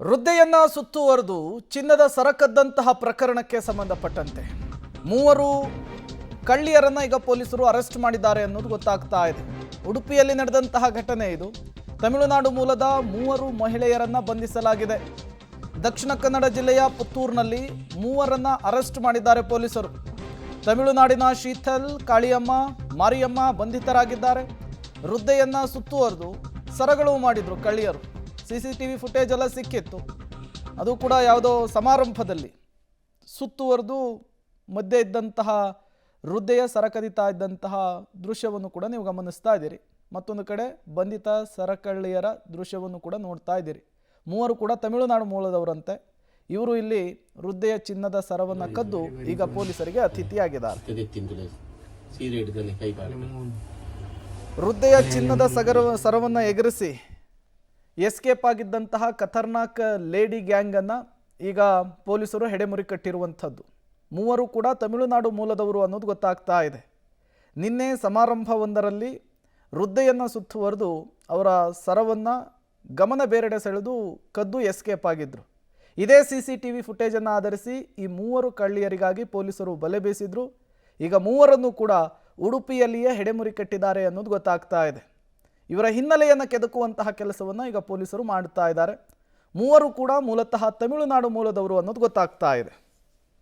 ವೃದ್ಧೆಯನ್ನ ಸುತ್ತುವರೆದು ಚಿನ್ನದ ಸರಕದ್ದಂತಹ ಪ್ರಕರಣಕ್ಕೆ ಸಂಬಂಧಪಟ್ಟಂತೆ ಮೂವರು ಕಳ್ಳಿಯರನ್ನ ಈಗ ಪೊಲೀಸರು ಅರೆಸ್ಟ್ ಮಾಡಿದ್ದಾರೆ ಅನ್ನೋದು ಗೊತ್ತಾಗ್ತಾ ಇದೆ. ಉಡುಪಿಯಲ್ಲಿ ನಡೆದಂತಹ ಘಟನೆ ಇದು. ತಮಿಳುನಾಡು ಮೂಲದ ಮೂವರು ಮಹಿಳೆಯರನ್ನ ಬಂಧಿಸಲಾಗಿದೆ. ದಕ್ಷಿಣ ಕನ್ನಡ ಜಿಲ್ಲೆಯ ಪುತ್ತೂರಿನಲ್ಲಿ ಮೂವರನ್ನ ಅರೆಸ್ಟ್ ಮಾಡಿದ್ದಾರೆ ಪೊಲೀಸರು. ತಮಿಳುನಾಡಿನ ಶೀತಲ್, ಕಾಳಿಯಮ್ಮ, ಮಾರಿಯಮ್ಮ ಬಂಧಿತರಾಗಿದ್ದಾರೆ. ವೃದ್ಧೆಯನ್ನ ಸುತ್ತುವರೆದು ಸರಗಳು ಮಾಡಿದ್ರು ಕಳ್ಳಿಯರು. CCTV ಫುಟೇಜ್ ಎಲ್ಲ ಸಿಕ್ಕಿತ್ತು. ಅದು ಕೂಡ ಯಾವುದೋ ಸಮಾರಂಭದಲ್ಲಿ ಸುತ್ತುವರೆದು ಮಧ್ಯೆ ಇದ್ದಂತಹ ವೃದ್ಧೆಯ ಸರಕದಿತಾ ಇದ್ದಂತಹ ದೃಶ್ಯವನ್ನು ಕೂಡ ನೀವು ಗಮನಿಸ್ತಾ ಇದ್ದೀರಿ. ಮತ್ತೊಂದು ಕಡೆ ಬಂಧಿತ ಸರಕಳ್ಳಿಯರ ದೃಶ್ಯವನ್ನು ಕೂಡ ನೋಡ್ತಾ ಇದ್ದೀರಿ. ಮೂವರು ಕೂಡ ತಮಿಳುನಾಡು ಮೂಲದವರಂತೆ. ಇವರು ಇಲ್ಲಿ ವೃದ್ಧೆಯ ಚಿನ್ನದ ಸರವನ್ನು ಕದ್ದು ಈಗ ಪೊಲೀಸರಿಗೆ ಅತಿಥಿಯಾಗಿದ್ದಾರೆ. ವೃದ್ಧೆಯ ಚಿನ್ನದ ಸರವನ್ನು ಎಗರಿಸಿ ಎಸ್ಕೇಪ್ ಆಗಿದ್ದಂತಹ ಖತರ್ನಾಕ್ ಲೇಡಿ ಗ್ಯಾಂಗನ್ನು ಈಗ ಪೊಲೀಸರು ಹೆಡೆಮುರಿ ಕಟ್ಟಿರುವಂಥದ್ದು. ಮೂವರು ಕೂಡ ತಮಿಳುನಾಡು ಮೂಲದವರು ಅನ್ನೋದು ಗೊತ್ತಾಗ್ತಾ ಇದೆ. ನಿನ್ನೆ ಸಮಾರಂಭವೊಂದರಲ್ಲಿ ವೃದ್ಧೆಯನ್ನು ಸುತ್ತುವರೆದು ಅವರ ಸರವನ್ನು ಗಮನ ಬೇರೆಡೆ ಸೆಳೆದು ಕದ್ದು ಎಸ್ಕೇಪ್ ಆಗಿದ್ದರು. ಇದೇ CCTV ಫುಟೇಜನ್ನು ಆಧರಿಸಿ ಈ ಮೂವರು ಕಳ್ಳಿಯರಿಗಾಗಿ ಪೊಲೀಸರು ಬಲೆ ಬೀಸಿದ್ರು. ಈಗ ಮೂವರನ್ನು ಕೂಡ ಉಡುಪಿಯಲ್ಲಿಯೇ ಹೆಡೆಮುರಿ ಕಟ್ಟಿದ್ದಾರೆ ಅನ್ನೋದು ಗೊತ್ತಾಗ್ತಾ ಇದೆ. ಇವರ ಹಿನ್ನೆಲೆಯನ್ನು ಕೆದಕುವಂತಹ ಕೆಲಸವನ್ನು ಈಗ ಪೊಲೀಸರು ಮಾಡುತ್ತಾ ಇದ್ದಾರೆ. ಮೂವರು ಕೂಡ ಮೂಲತಃ ತಮಿಳುನಾಡು ಮೂಲದವರು ಅನ್ನೋದು ಗೊತ್ತಾಗ್ತಾ ಇದೆ.